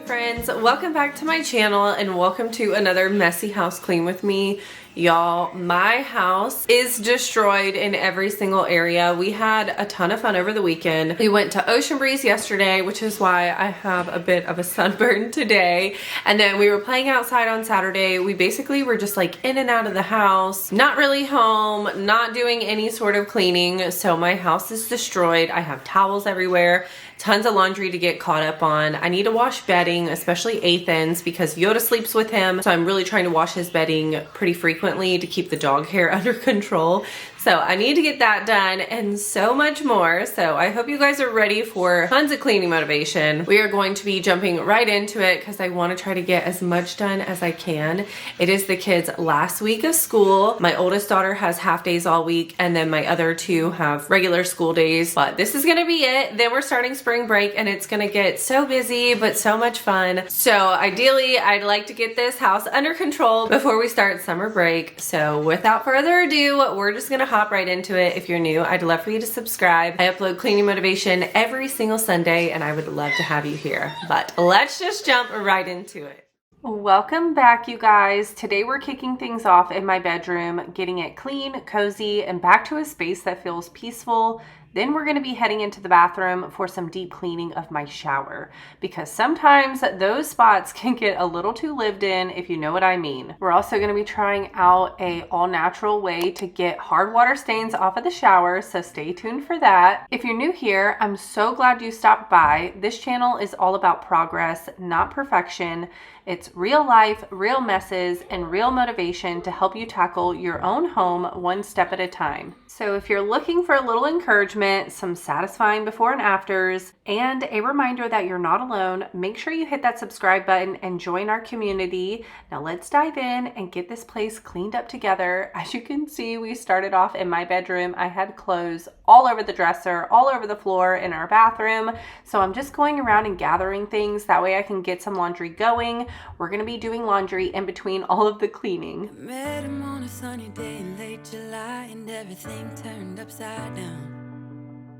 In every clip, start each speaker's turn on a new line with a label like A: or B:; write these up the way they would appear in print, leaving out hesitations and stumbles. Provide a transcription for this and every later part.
A: friends, welcome back to my channel and welcome to another messy house clean with me. Y'all, my house is destroyed in every single area. We had a ton of fun over the weekend. We went to Ocean Breeze yesterday, which is why I have a bit of a sunburn today. And then we were playing outside on Saturday. We basically were just like in and out of the house, not really home, not doing any sort of cleaning. So my house is destroyed. I have towels everywhere. Tons of laundry to get caught up on. I need to wash bedding, especially Ethan's, because Yoda sleeps with him. So I'm really trying to wash his bedding pretty frequently to keep the dog hair under control. So I need to get that done and so much more. So I hope you guys are ready for tons of cleaning motivation. We are going to be jumping right into it because I want to try to get as much done as I can. It is the kids' last week of school. My oldest daughter has half days all week and then my other two have regular school days. But this is going to be it. Then we're starting spring break and it's going to get so busy but so much fun. So ideally I'd like to get this house under control before we start summer break. So without further ado, we're just going to hop right into it. If you're new, I'd love for you to subscribe. I upload cleaning motivation every single Sunday and I would love to have you here. But let's just jump right into it. Welcome back, you guys. Today we're kicking things off in my bedroom, getting it clean, cozy, and back to a space that feels peaceful. Then we're going to be heading into the bathroom for some deep cleaning of my shower because sometimes those spots can get a little too lived in, if you know what I mean. We're also going to be trying out a all-natural way to get hard water stains off of the shower, so stay tuned for that. If you're new here, I'm so glad you stopped by. This channel is all about progress, not perfection. It's real life, real messes, and real motivation to help you tackle your own home one step at a time. So if you're looking for a little encouragement, some satisfying before and afters, and a reminder that you're not alone, make sure you hit that subscribe button and join our community. Now let's dive in and get this place cleaned up together. As you can see, we started off in my bedroom. I had clothes all over the dresser, all over the floor in our bathroom. So I'm just going around and gathering things. That way I can get some laundry going. We're going to be doing laundry in between all of the cleaning.
B: I met him on a sunny day in late July and everything turned upside down.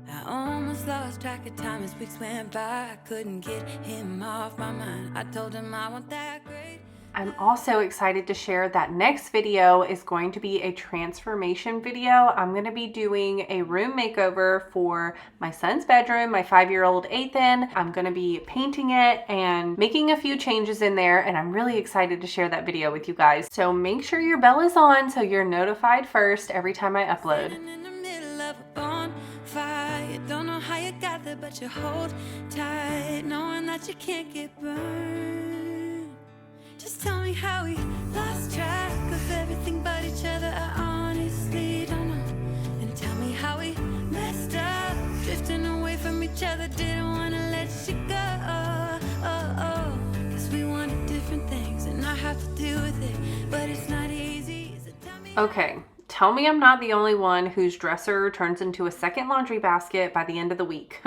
B: I almost lost track of time as weeks went by. I couldn't get him off my mind. I told him I want that great.
A: I'm also excited to share that next video is going to be a transformation video. I'm going to be doing a room makeover for my son's bedroom, my 5-year-old Ethan. I'm going to be painting it and making a few changes in there, and I'm really excited to share that video with you guys. So make sure your bell is on so you're notified first every time I upload.
B: In the middle of a bonfire, you don't know how you got there, but you hold tight, knowing that you can't get burned. Just tell me how we lost track of everything but each other. I honestly don't know. And tell me how we messed up, drifting away from each other. Didn't want to let you go. Cause we wanted different things and I have to deal with it, but it's not easy. So tell me.
A: Okay. Tell me I'm not the only one whose dresser turns into a second laundry basket by the end of the week.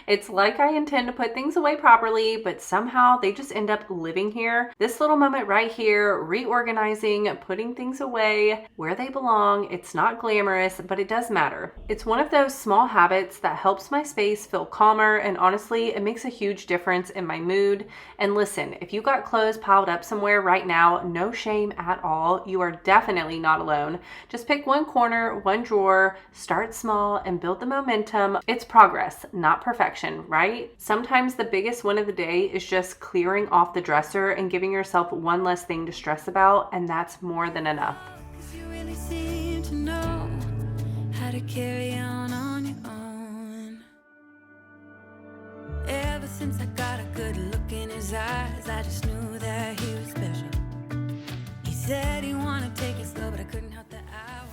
A: It's like I intend to put things away properly, but somehow they just end up living here. This little moment right here, reorganizing, putting things away where they belong. It's not glamorous, but it does matter. It's one of those small habits that helps my space feel calmer, and honestly, it makes a huge difference in my mood. And listen, if you got clothes piled up somewhere right now, no shame at all. You are definitely not alone. Just pick one corner, one drawer, start small, and build the momentum. It's progress, not perfection, right? Sometimes the biggest win of the day is just clearing off the dresser and giving yourself one less thing to stress about, and that's more than enough.
B: 'Cause you really seem to know how to carry on your own. Ever since I got a good look in his eyes, I just knew that he was special. He said he wanted to take it slow, but I couldn't help the hours.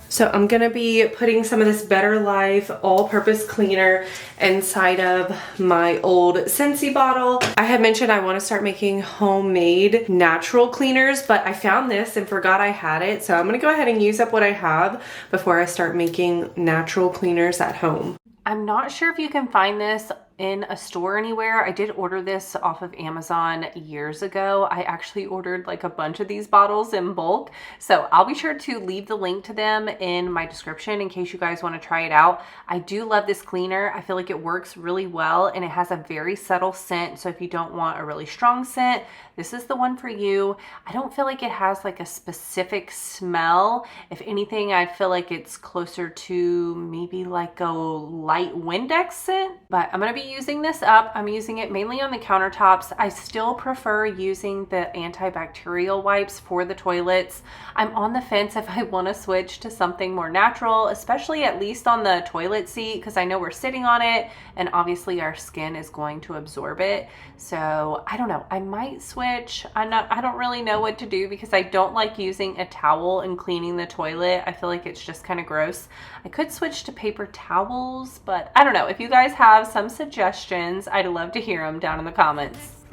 A: So I'm gonna be putting some of this Better Life all-purpose cleaner inside of my old Scentsy bottle. I had mentioned I want to start making homemade natural cleaners, but I found this and forgot I had it. So I'm gonna go ahead and use up what I have before I start making natural cleaners at home. I'm not sure if you can find this in a store anywhere. I did order this off of Amazon years ago. I actually ordered like a bunch of these bottles in bulk. So I'll be sure to leave the link to them in my description in case you guys want to try it out. I do love this cleaner. I feel like it works really well and it has a very subtle scent. So if you don't want a really strong scent, this is the one for you. I don't feel like it has like a specific smell. If anything, I feel like it's closer to maybe like a light Windex scent, but I'm going to be using this up. I'm using it mainly on the countertops. I still prefer using the antibacterial wipes for the toilets. I'm on the fence if I want to switch to something more natural, especially at least on the toilet seat, because I know we're sitting on it and obviously our skin is going to absorb it. So I don't know, I might switch. I don't really know what to do because I don't like using a towel and cleaning the toilet. I feel like it's just kind of gross. I could switch to paper towels, but I don't know. If you guys have some suggestions, I'd love to hear them down in the comments.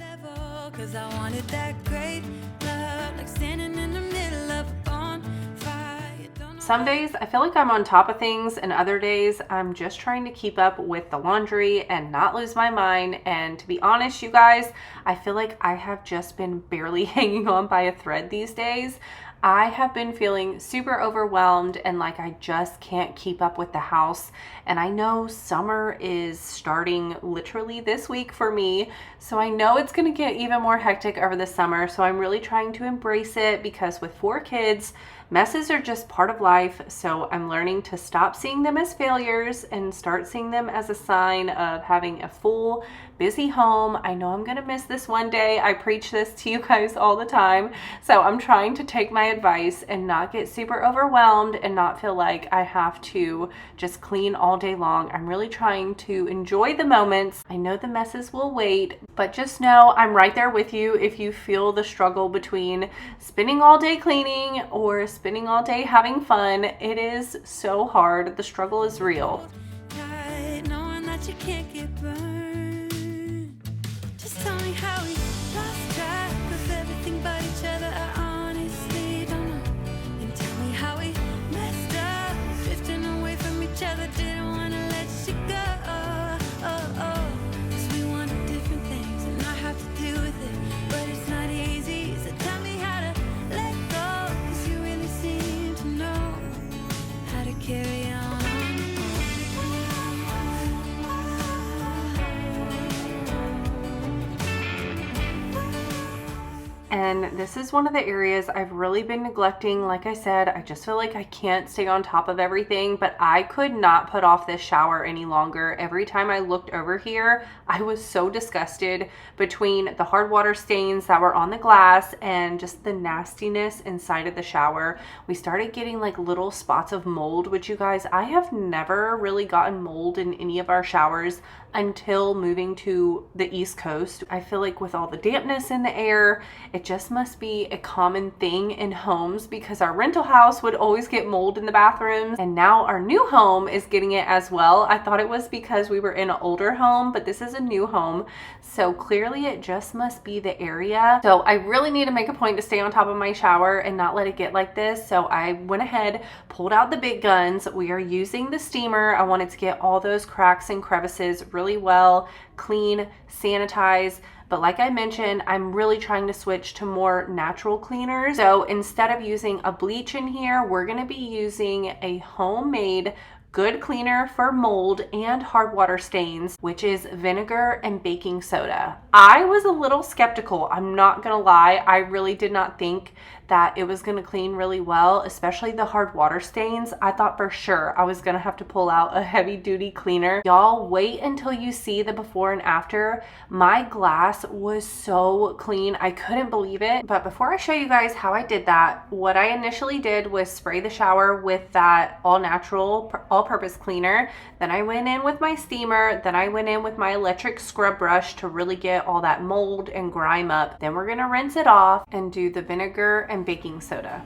A: Some days I feel like I'm on top of things and other days I'm just trying to keep up with the laundry and not lose my mind. And to be honest, you guys, I feel like I have just been barely hanging on by a thread these days. I have been feeling super overwhelmed and like I just can't keep up with the house. And I know summer is starting literally this week for me. So I know it's going to get even more hectic over the summer. So I'm really trying to embrace it because with 4 kids, messes are just part of life. So I'm learning to stop seeing them as failures and start seeing them as a sign of having a full, busy home. I know I'm going to miss this one day. I preach this to you guys all the time. So I'm trying to take my advice and not get super overwhelmed and not feel like I have to just clean all day long. I'm really trying to enjoy the moments. I know the messes will wait, but just know I'm right there with you if you feel the struggle between spending all day cleaning or spending all day having fun. It is so hard. The struggle is real.
B: Knowing that you can't get burned. Just tell me how we lost track of everything but each other. I honestly don't know. And tell me how we messed up, drifting away from each other. Didn't want to let you go. Cause we wanted different things and I have to deal with it. But it's not easy, so tell me how to let go. Cause you really seem to know how to carry on.
A: And this is one of the areas I've really been neglecting. Like I said, I just feel like I can't stay on top of everything, but I could not put off this shower any longer. Every time I looked over here, I was so disgusted between the hard water stains that were on the glass and just the nastiness inside of the shower. We started getting like little spots of mold, which you guys, I have never really gotten mold in any of our showers until moving to the East Coast. I feel like with all the dampness in the air, it just must be a common thing in homes because our rental house would always get mold in the bathrooms and now our new home is getting it as well. I thought it was because we were in an older home, but this is a new home. So clearly it just must be the area. So I really need to make a point to stay on top of my shower and not let it get like this. So I went ahead, pulled out the big guns. We are using the steamer. I wanted to get all those cracks and crevices really well, clean, sanitize. But like I mentioned, I'm really trying to switch to more natural cleaners. So instead of using a bleach in here, we're gonna be using a homemade good cleaner for mold and hard water stains, which is vinegar and baking soda. I was a little skeptical, I'm not gonna lie. I really did not think that it was gonna clean really well, especially the hard water stains. I thought for sure I was gonna have to pull out a heavy duty cleaner. Y'all wait until you see the before and after. My glass was so clean, I couldn't believe it. But before I show you guys how I did that, what I initially did was spray the shower with that all natural, all-purpose cleaner. Then I went in with my steamer. Then I went in with my electric scrub brush to really get all that mold and grime up. Then we're gonna rinse it off and do the vinegar and baking soda.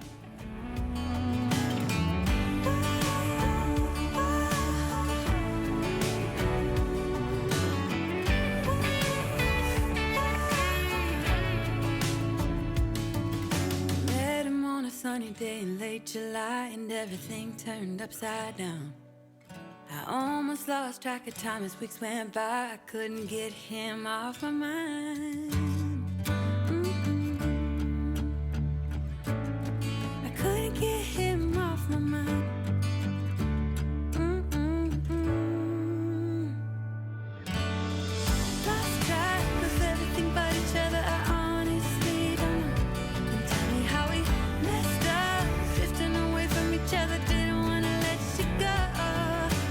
B: Met him on a sunny day in late July and everything turned upside down. I almost almost lost track of time as weeks went by. I couldn't get him off my mind. I couldn't get him off my mind. Lost track of everything but each other. I honestly don't know. Don't tell me how we messed up, drifting away from each other. Didn't wanna let you go.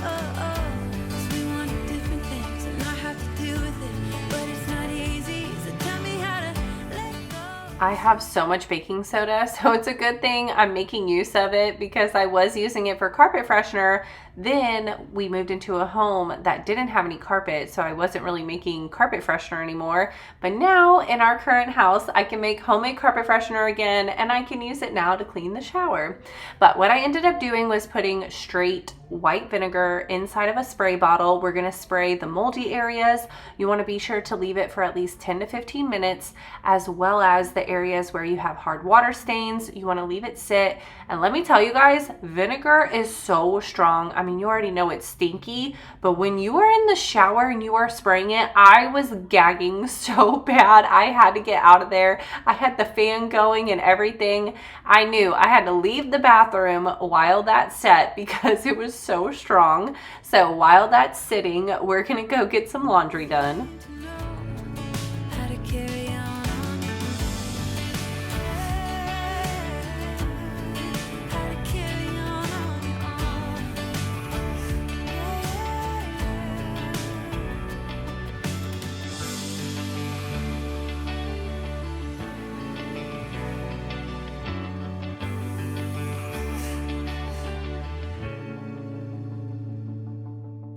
B: Cause we wanted different things, and I have to deal with it, but it's not easy. So tell me how to let go.
A: I have so much baking soda, so it's a good thing I'm making use of it because I was using it for carpet freshener. Then we moved into a home that didn't have any carpet, so I wasn't really making carpet freshener anymore. But now in our current house, I can make homemade carpet freshener again, and I can use it now to clean the shower. But what I ended up doing was putting straight white vinegar inside of a spray bottle. We're gonna spray the moldy areas. You wanna be sure to leave it for at least 10 to 15 minutes, as well as the areas where you have hard water stains. You wanna leave it sit. And let me tell you guys, vinegar is so strong. I mean, you already know it's stinky, but when you are in the shower and you are spraying it, I was gagging so bad. I had to get out of there. I had the fan going and everything. I knew I had to leave the bathroom while that set because it was so strong. So while that's sitting, we're gonna go get some laundry done.
B: How to carry on. How to carry on.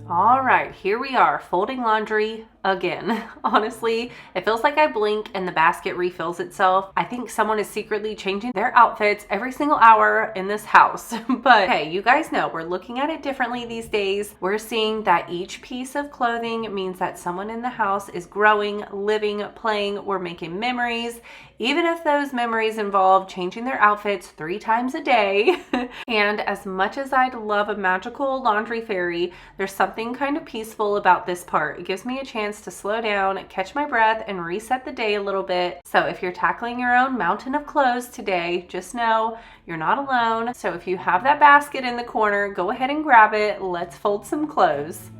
A: All right, here we are, folding laundry again. Honestly, it feels like I blink and the basket refills itself. I think someone is secretly changing their outfits every single hour in this house. But hey, you guys know we're looking at it differently these days. We're seeing that each piece of clothing means that someone in the house is growing, living, playing, we're making memories, even if those memories involve changing their outfits 3 times a day. And as much as I'd love a magical laundry fairy, there's something kind of peaceful about this part. It gives me a chance to slow down, catch my breath, and reset the day a little bit. So if you're tackling your own mountain of clothes today, just know you're not alone. So if you have that basket in the corner, go ahead and grab it. Let's fold some clothes.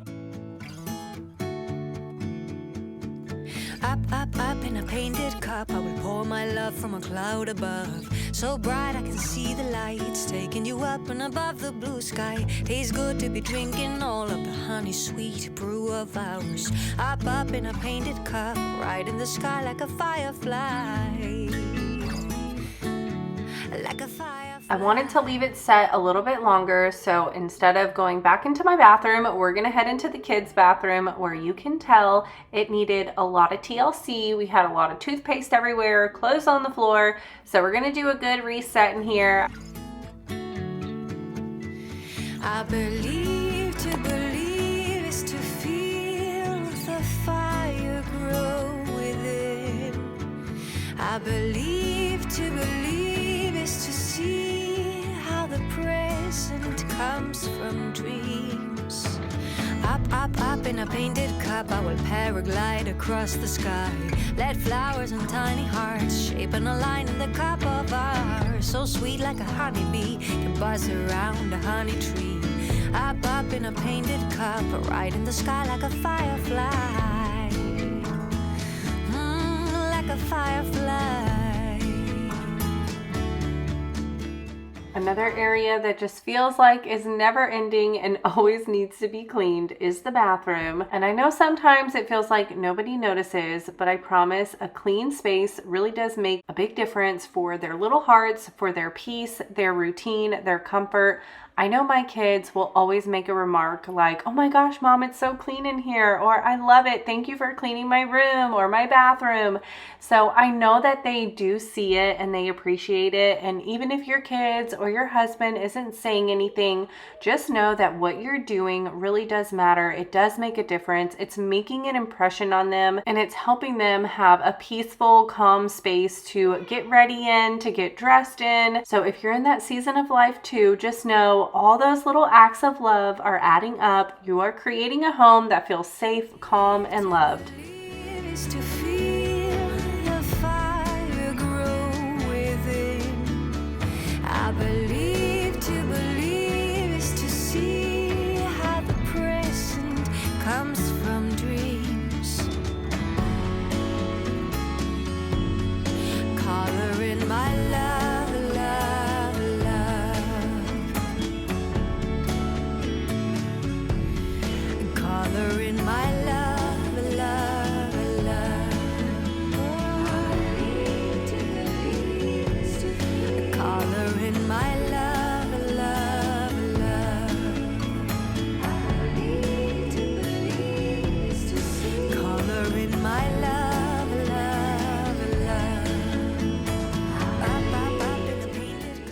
B: Up in a painted cup, I will pour my love from a cloud above. So bright I can see the lights, taking you up and above the blue sky. Tastes good to be drinking all of the honey sweet brew of ours. Up in a painted cup, right in the sky like a firefly. Like a firefly.
A: I wanted to leave it set a little bit longer, so instead of going back into my bathroom, we're gonna head into the kids' bathroom where you can tell it needed a lot of TLC. We had a lot of toothpaste everywhere, clothes on the floor, so we're gonna do a good reset in here.
B: I believe to believe is to feel the fire grow within. I believe to believe is to see how the present comes from dreams. Up in a painted cup, I will paraglide across the sky. Let flowers and tiny hearts shaping a line in the cup of ours. So sweet like a honeybee can buzz around a honey tree. Up in a painted cup, right in the sky like a firefly. Like a firefly.
A: Another area that just feels like is never ending and always needs to be cleaned is the bathroom. And I know sometimes it feels like nobody notices, but I promise a clean space really does make a big difference for their little hearts, for their peace, their routine, their comfort. I know my kids will always make a remark like, "Oh my gosh, Mom, it's so clean in here," or "I love it. Thank you for cleaning my room or my bathroom." So I know that they do see it and they appreciate it. And even if your kids or your husband isn't saying anything, just know that what you're doing really does matter. It does make a difference. It's making an impression on them and it's helping them have a peaceful, calm space to get ready in, to get dressed in. So if you're in that season of life too, just know know all those little acts of love are adding up. You are creating a home that feels safe, calm, and loved.
B: To feel the fire grow within. I believe to believe is to see how the present comes from dreams. Color in my love, love, love. Color in my love, love.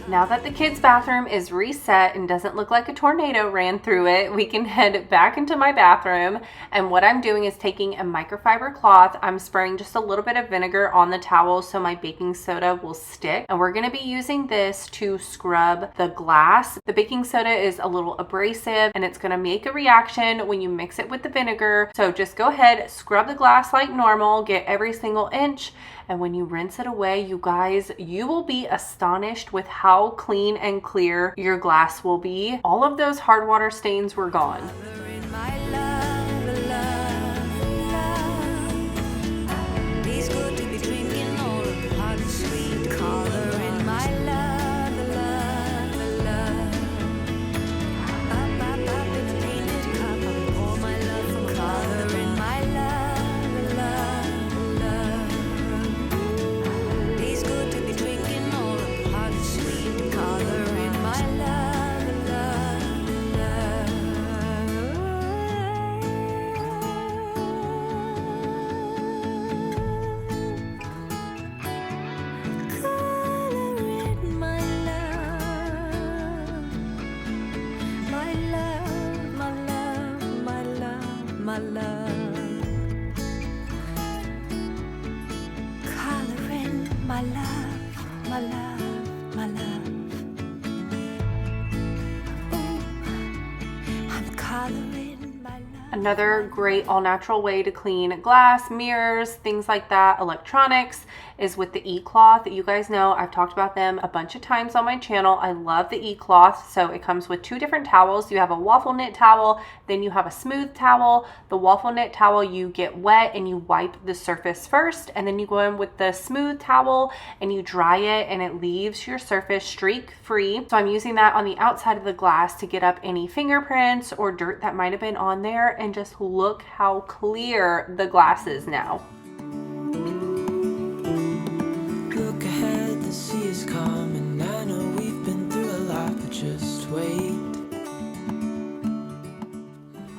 A: Now that the kids' bathroom is reset and doesn't look like a tornado ran through it, we can head back into my bathroom. And what I'm doing is taking a microfiber cloth. I'm spraying just a little bit of vinegar on the towel so my baking soda will stick. And we're going to be using this to scrub the glass. The baking soda is a little abrasive and it's going to make a reaction when you mix it with the vinegar. So just go ahead, scrub the glass like normal, get every single inch. And when you rinse it away, you guys, you will be astonished with how clean and clear your glass will be. All of those hard water stains were gone.
B: My love, coloring my love, my love, my love. Ooh, I'm coloring my love.
A: Another great all-natural way to clean glass, mirrors, things like that, electronics, is with the e-cloth. You guys know I've talked about them a bunch of times on my channel. I love the e-cloth. So it comes with two different towels. You have a waffle knit towel, then you have a smooth towel. The waffle knit towel, you get wet and you wipe the surface first, and then you go in with the smooth towel and you dry it and it leaves your surface streak free. So I'm using that on the outside of the glass to get up any fingerprints or dirt that might have been on there, and just look how clear the glass is now.
C: Look ahead, the sea is calm, and I know we've been through a lot, but just wait.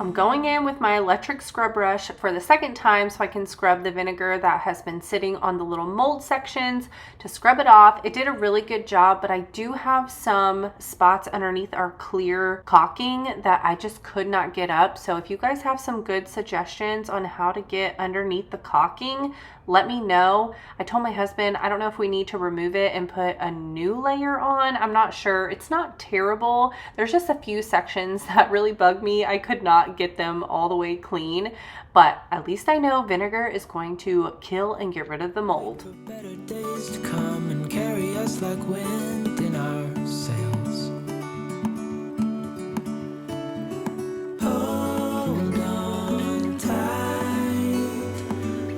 A: I'm going in with my electric scrub brush for the second time so I can scrub the vinegar that has been sitting on the little mold sections to scrub it off. It did a really good job, but I do have some spots underneath our clear caulking that I just could not get up. So if you guys have some good suggestions on how to get underneath the caulking, let me know. I told my husband, I don't know if we need to remove it and put a new layer on. I'm not sure. It's not terrible. There's just a few sections that really bug me. I could not get them all the way clean, but at least I know vinegar is going to kill and get rid of the mold.
C: For better days to come and carry us like wind in our sails. Hold on tight.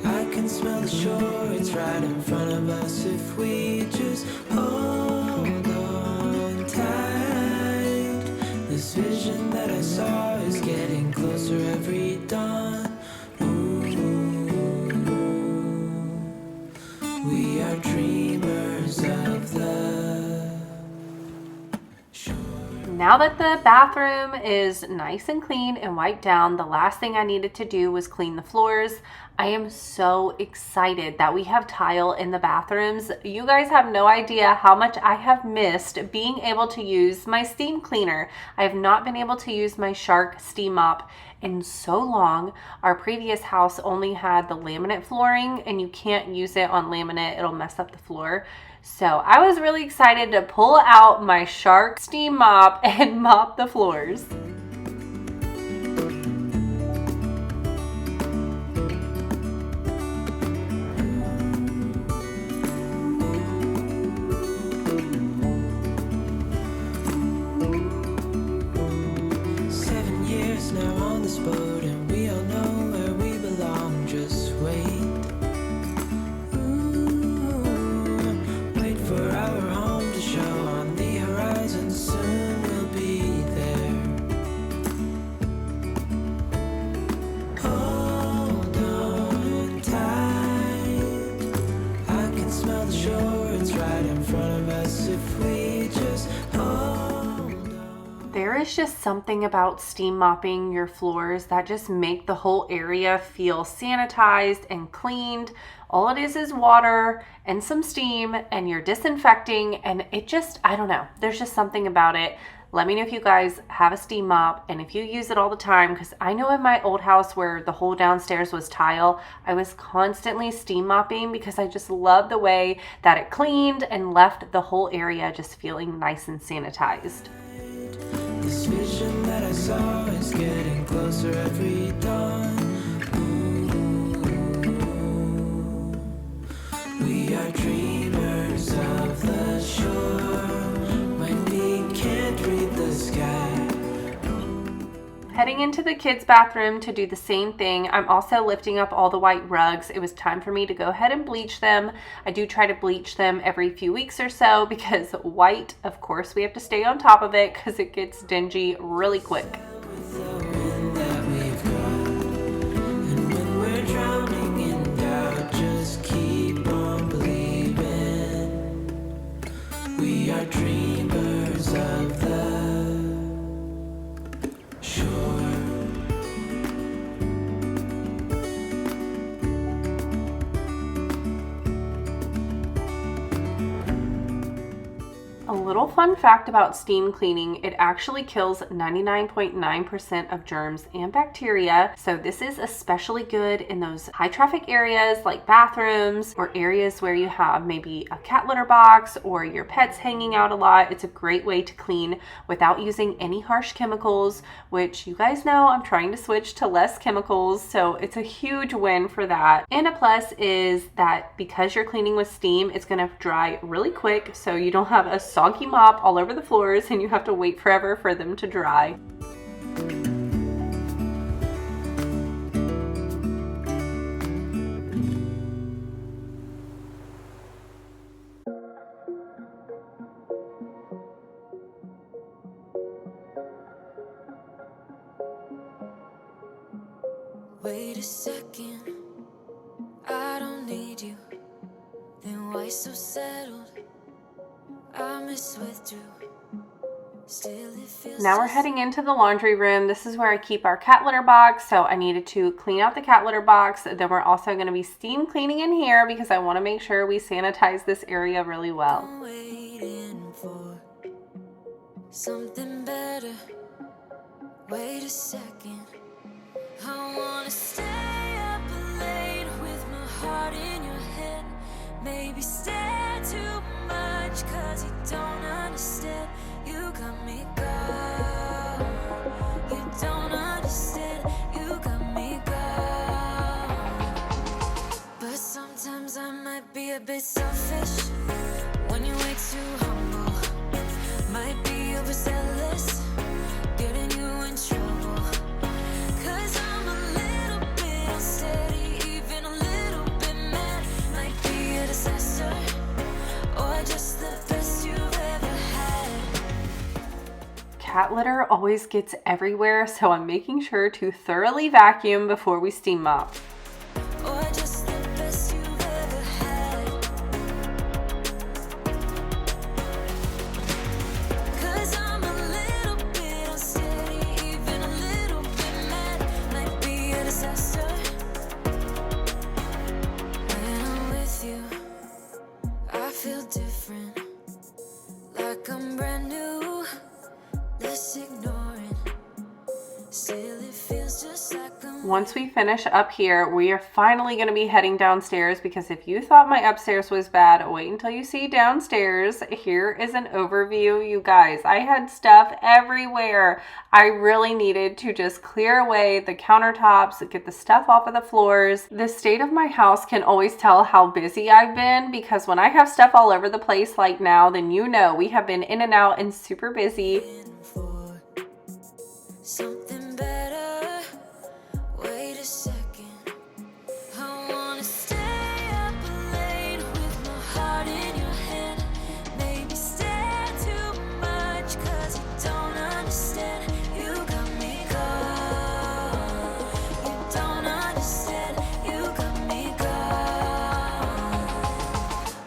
C: I can smell the shore. It's right in front of us if we just hold on tight. This vision that I saw is getting closer every dawn. Ooh, we are dreamers of the shore.
A: Now that the bathroom is nice and clean and wiped down, the last thing I needed to do was clean the floors. I am so excited that we have tile in the bathrooms. You guys have no idea how much I have missed being able to use my steam cleaner. I have not been able to use my Shark steam mop in so long. Our previous house only had the laminate flooring and you can't use it on laminate, it'll mess up the floor. So I was really excited to pull out my Shark steam mop and mop the floors.
C: Now on this boat, and we all know where we belong. Just wait. Wait for our home to show on the horizon. Soon we'll be there. Hold on tight. I can smell the shore. It's right in front of us if we just hold.
A: There is just something about steam mopping your floors that just make the whole area feel sanitized and cleaned. All it is water and some steam, and you're disinfecting, and it just, I don't know, there's just something about it. Let me know if you guys have a steam mop and if you use it all the time, because I know in my old house where the whole downstairs was tile, I was constantly steam mopping because I just love the way that it cleaned and left the whole area just feeling nice and sanitized.
C: This vision that I saw is getting closer every dawn. Ooh, we are dreamers of the shore when we can't read the sky.
A: Heading into the kids' bathroom to do the same thing. I'm also lifting up all the white rugs. It was time for me to go ahead and bleach them. I do try to bleach them every few weeks or so because white, of course, we have to stay on top of it because it gets dingy really quick.
C: With the wind that we've got, and when we're drowning in doubt, just keep on believing. We are dreamers of the shore.
A: A little fun fact about steam cleaning, it actually kills 99.9% of germs and bacteria. So this is especially good in those high traffic areas like bathrooms or areas where you have maybe a cat litter box or your pets hanging out a lot. It's a great way to clean without using any harsh chemicals, which you guys know I'm trying to switch to less chemicals. So it's a huge win for that. And a plus is that because you're cleaning with steam, it's going to dry really quick. So you don't have a soggy mop all over the floors and you have to wait forever for them to dry.
B: Wait a second, I don't need you. Then why so settled? I withdrew. Still it feels
A: Now we're heading into the laundry room. This is where I keep our cat litter box. So I needed to clean out the cat litter box. Then we're also going to be steam cleaning in here because I want to make sure we sanitize this area really well.
B: I'm waiting for something better. Wait a second, I wanna stay up late with my heart in your head. Maybe stay too much cause you don't understand. You got me gone. You don't understand. You got me gone. But sometimes I might be a bit selfish when you're way too humble. Might be overzealous, getting you in trouble. Cause I'm a little bit unsteady, even a little bit mad. Might be a disaster, or just the best you've ever had.
A: Cat litter always gets everywhere, so I'm making sure to thoroughly vacuum before we steam mop.
B: Or just the best you've ever had. Cause I'm a little bit unsteady, even a little bit mad. Might be a disaster. When I'm with you, I feel different. Like I'm brand new, less ignoring. Still it feels just like I'm
A: Once we finish up here, we are finally going to be heading downstairs because if you thought my upstairs was bad, wait until you see downstairs. Here is an overview, you guys. I had stuff everywhere. I really needed to just clear away the countertops, get the stuff off of the floors. The state of my house can always tell how busy I've been because when I have stuff all over the place like now, then you know we have been in and out and super busy.
B: Something better. Wait a second. I wanna stay up late with my heart in your hand. Maybe stare too much 'cause you don't understand. You got me gone. You don't understand. You got me gone.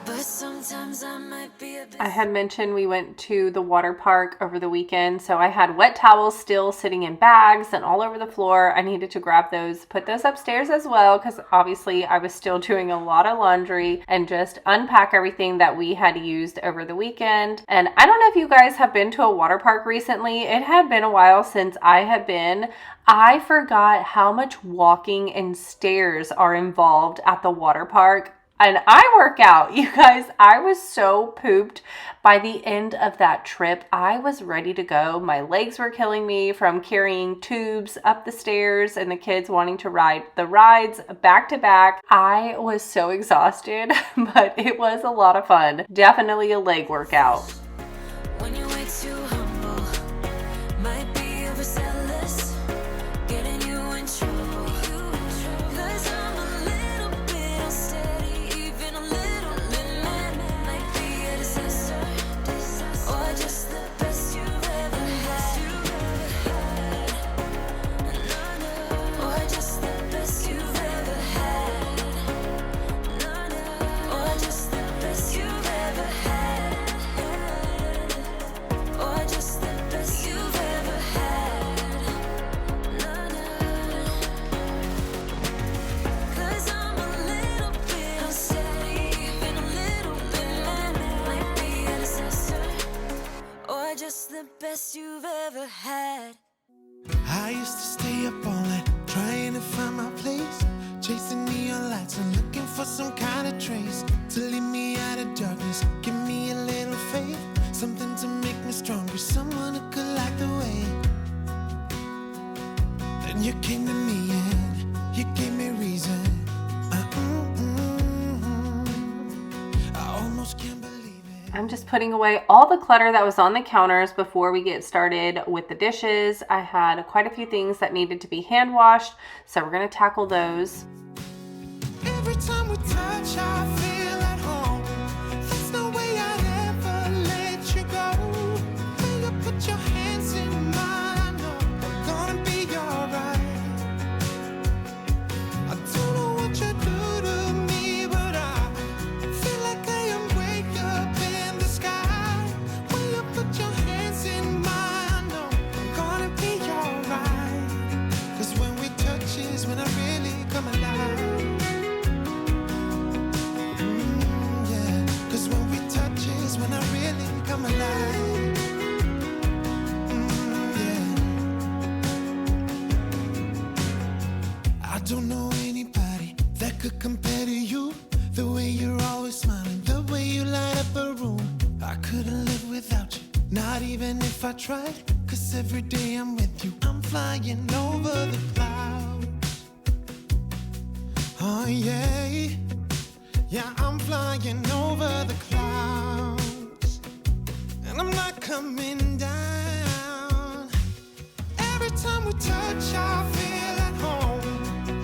B: But sometimes I might be a bit.
A: I had mentioned we went to the water park over the weekend, so I had wet towels still sitting in bags and all over the floor. I needed to grab those, put those upstairs as well, because obviously I was still doing a lot of laundry and just unpack everything that we had used over the weekend. And I don't know if you guys have been to a water park recently. It had been a while since I had been. I forgot how much walking and stairs are involved at the water park. And I work out, you guys. I was so pooped by the end of that trip. I was ready to go. My legs were killing me from carrying tubes up the stairs and the kids wanting to ride the rides back to back. I was so exhausted, but it was a lot of fun. Definitely a leg workout.
B: When you're way too humble, might be overzealous, getting you in trouble. 'Cause I'm a little bit unsteady, even a little bit mad. Might be a disaster, or just the best you've ever had. Or just the best you've ever had. Or just the best you've ever had. Or just the best you've ever had. 'Cause I'm a little bit unsteady, even a little bit mad. Might be a disaster, or just the best you've ever had.
C: I used to stay up all night trying to find my place, chasing neon lights and looking for some kind of trace to lead me out of darkness. Give me a little faith, something to make me stronger, someone who could light the way. Then you came to me and you gave me reason. I almost can't believe it.
A: I'm just putting away all the clutter that was on the counters before we get started with the dishes. I had quite a few things that needed to be hand washed, so we're going to tackle those.
C: Every time we touch, I feel at home. There's no way I'd ever let you go. When you put your hands in mine, I know I'm gonna be alright. I don't know what you do to me, but I feel like I am way up in the sky. When you put your hands in mine, I know I'm gonna be alright. 'Cause when we touch is when I really come alive. Cause when we touch is when I really come alive. I don't know anybody that could compare to you. The way you're always smiling, the way you light up a room. I couldn't live without you, not even if I tried. 'Cause every day I'm with you, I'm flying over the clouds. Oh yeah. Yeah, I'm flying over the clouds, and I'm not coming down. Every time we touch, I feel at home.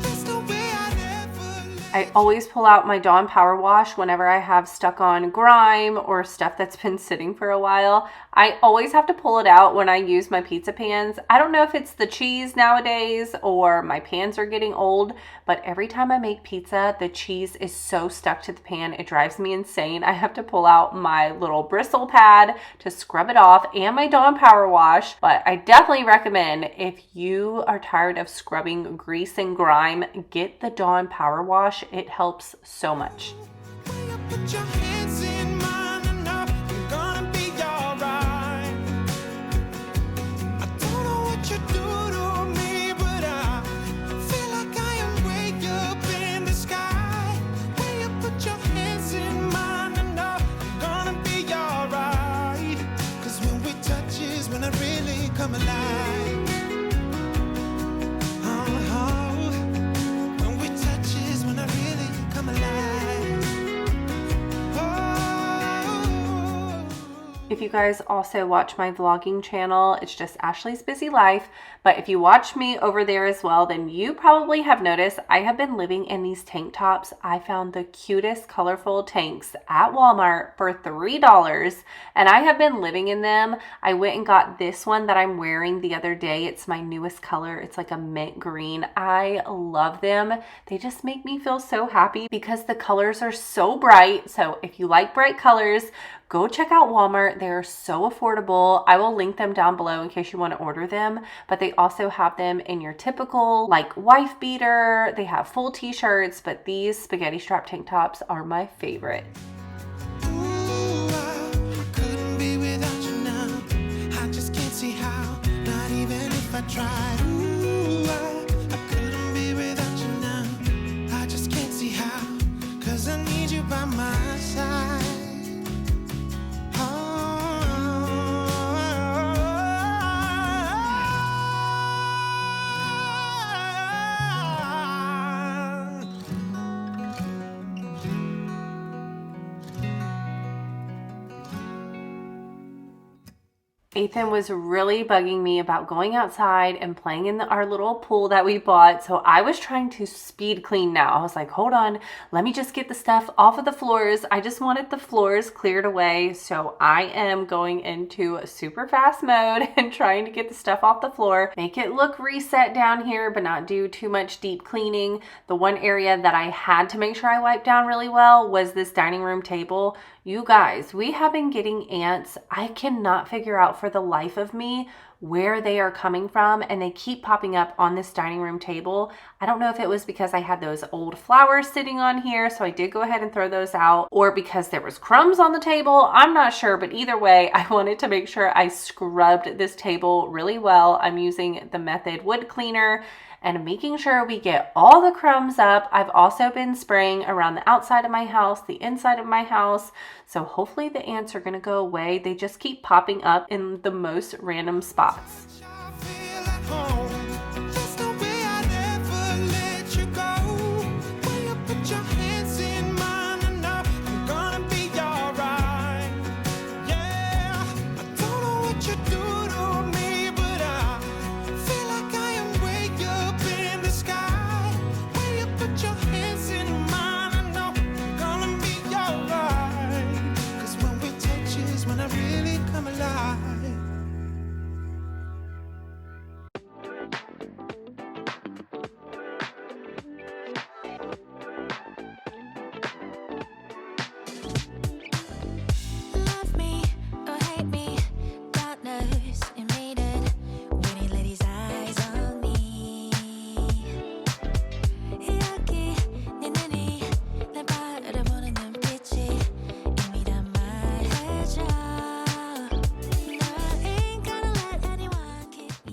C: There's no way I'd ever let
A: I always pull out my Dawn Power Wash whenever I have stuck on grime or stuff that's been sitting for a while. I always have to pull it out when I use my pizza pans. I don't know if it's the cheese nowadays or my pans are getting old, but every time I make pizza, the cheese is so stuck to the pan, it drives me insane. I have to pull out my little bristle pad to scrub it off and my Dawn Power Wash. But I definitely recommend, if you are tired of scrubbing grease and grime, get the Dawn Power Wash. It helps so much.
C: when you put your hands in mine, I know I'm gonna be alright. I don't know what you do to me, but I feel
A: if you guys also watch my vlogging channel. It's just Ashley's Busy Life. But if you watch me over there as well, then you probably have noticed I have been living in these tank tops. I found the cutest colorful tanks at Walmart for $3 and I have been living in them. I went and got this one that I'm wearing the other day. It's my newest color. It's like a mint green. I love them. They just make me feel so happy because the colors are so bright. So if you like bright colors, go check out Walmart. They're so affordable. I will link them down below in case you want to order them, but they also have them in your typical like wife beater. They have full t-shirts, but these spaghetti strap tank tops are my favorite.
C: I tried. Ooh, I couldn't be without you now. I just can't see how, 'cause I need you by my side.
A: Ethan was really bugging me about going outside and playing in our little pool that we bought. So I was trying to speed clean now. I was like, hold on, let me just get the stuff off of the floors. I just wanted the floors cleared away. So I am going into super fast mode and trying to get the stuff off the floor, make it look reset down here, but not do too much deep cleaning. The one area that I had to make sure I wiped down really well was this dining room table. You guys, we have been getting ants. I cannot figure out for the life of me where they are coming from, and they keep popping up on this dining room table. I don't know if it was because I had those old flowers sitting on here, so I did go ahead and throw those out, or because there was crumbs on the table. I'm not sure, but either way, I wanted to make sure I scrubbed this table really well. I'm using the Method wood cleaner and making sure we get all the crumbs up. I've also been spraying around the outside of my house, the inside of my house. So hopefully the ants are gonna go away. They just keep popping up in the most random spots.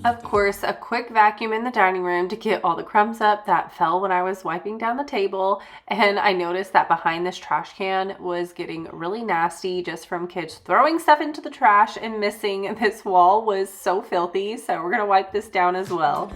A: Of course, a quick vacuum in the dining room to get all the crumbs up that fell when I was wiping down the table. And I noticed that behind this trash can was getting really nasty just from kids throwing stuff into the trash and missing. This wall was so filthy, so we're gonna wipe this down as well.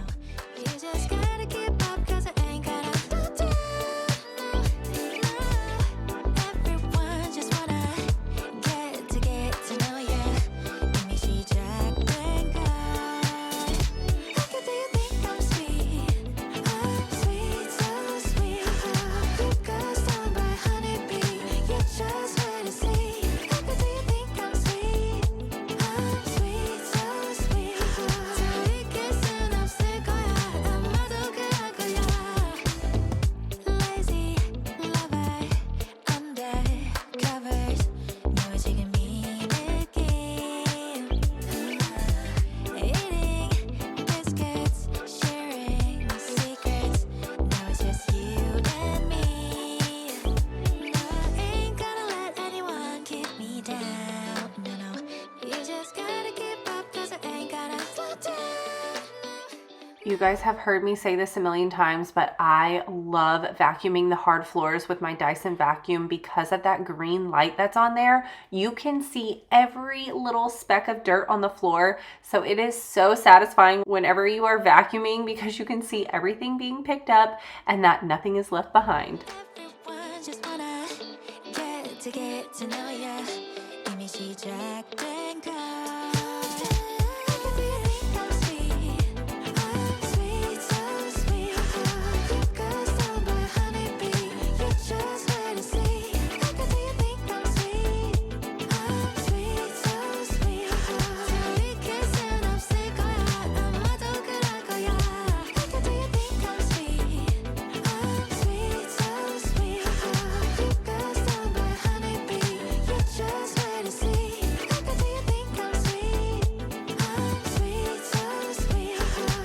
A: You guys have heard me say this a million times, but I love vacuuming the hard floors with my Dyson vacuum because of that green light that's on there. You can see every little speck of dirt on the floor. So it is so satisfying whenever you are vacuuming because you can see everything being picked up and that nothing is left behind.
B: Everyone just wanna get to know ya. Give me she jacked. and cry. Do you think I'm sweet? I'm sweet, so sweet. You got stung by a honeybee. You just wait and see. Do you think I'm sweet? I'm sweet, so sweet. Till we kiss and I'm sick of ya. 아마도 그럴 거야. Do you think I'm sweet? I'm sweet, so sweet. You got stung by a honeybee. You just wait and see. Do you think I'm sweet? I'm sweet, so sweet.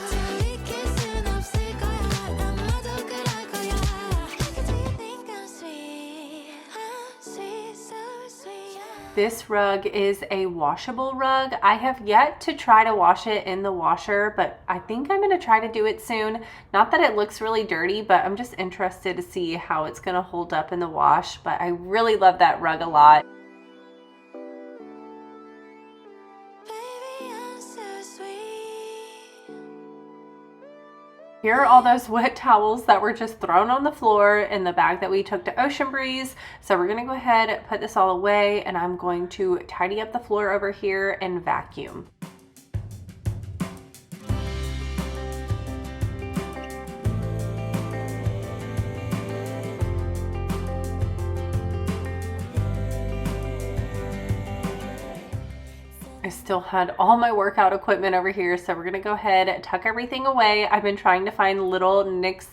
B: Till we kiss and I'm sick of ya. 아마도 그럴 거야. Do you think I'm sweet? I'm sweet, so sweet.
A: This rug is a washable rug. I have yet to try to wash it in the washer, but I think I'm going to try to do it soon. Not that it looks really dirty, but I'm just interested to see how it's going to hold up in the wash. But I really love that rug a lot.
B: Baby, I'm so sweet.
A: Here are all those wet towels that were just thrown on the floor in the bag that we took to Ocean Breeze. So we're going to go ahead, put this all away, and I'm going to tidy up the floor over here and vacuum. I still had all my workout equipment over here, so we're gonna go ahead and tuck everything away. I've been trying to find little nooks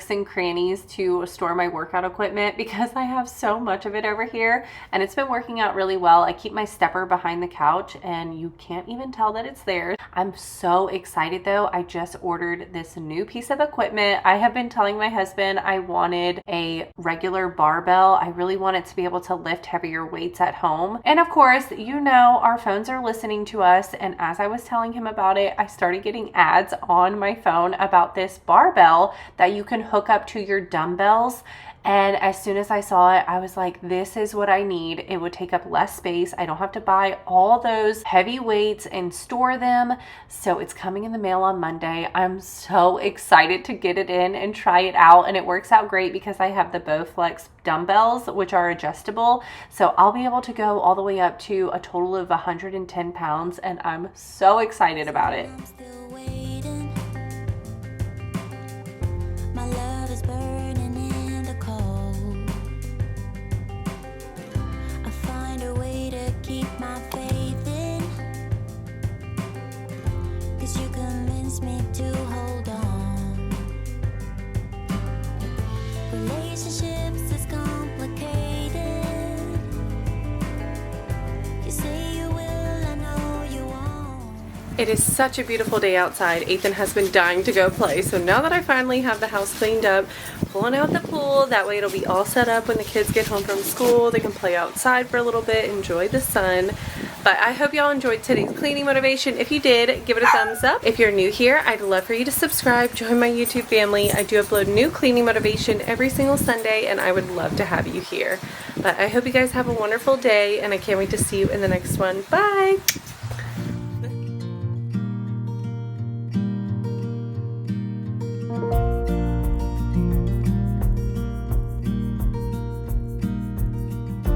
A: and crannies to store my workout equipment because I have so much of it over here, and it's been working out really well. I keep my stepper behind the couch and you can't even tell that it's there. I'm so excited though. I just ordered this new piece of equipment. I have been telling my husband I wanted a regular barbell. I really wanted to be able to lift heavier weights at home. And of course, you know, our phones are listening to us, and as I was telling him about it, I started getting ads on my phone about this barbell that you can hook up to your dumbbells. And as soon as I saw it, I was like, this is what I need. It would take up less space. I don't have to buy all those heavy weights and store them. So it's coming in the mail on Monday. I'm so excited to get it in and try it out. And it works out great because I have the Bowflex dumbbells, which are adjustable. So I'll be able to go all the way up to a total of 110 pounds. And I'm so excited about it.
B: I'm still waiting. My love is burning in the cold. I find a way to keep my faith in, 'cause you convince me to hold on. Relationships is complicated. You say you will, I know you won't.
A: It is such a beautiful day outside. Ethan has been dying to go play. So now that I finally have the house cleaned up, pulling out the pool, that way it'll be all set up when the kids get home from school. They can play outside for a little bit, enjoy the sun. But I hope y'all enjoyed today's cleaning motivation. If you did, give it a thumbs up. If you're new here, I'd love for you to subscribe, join my YouTube family. I do upload new cleaning motivation every single Sunday, and I would love to have you here. But I hope you guys have a wonderful day, and I can't wait to see you in the next one. Bye!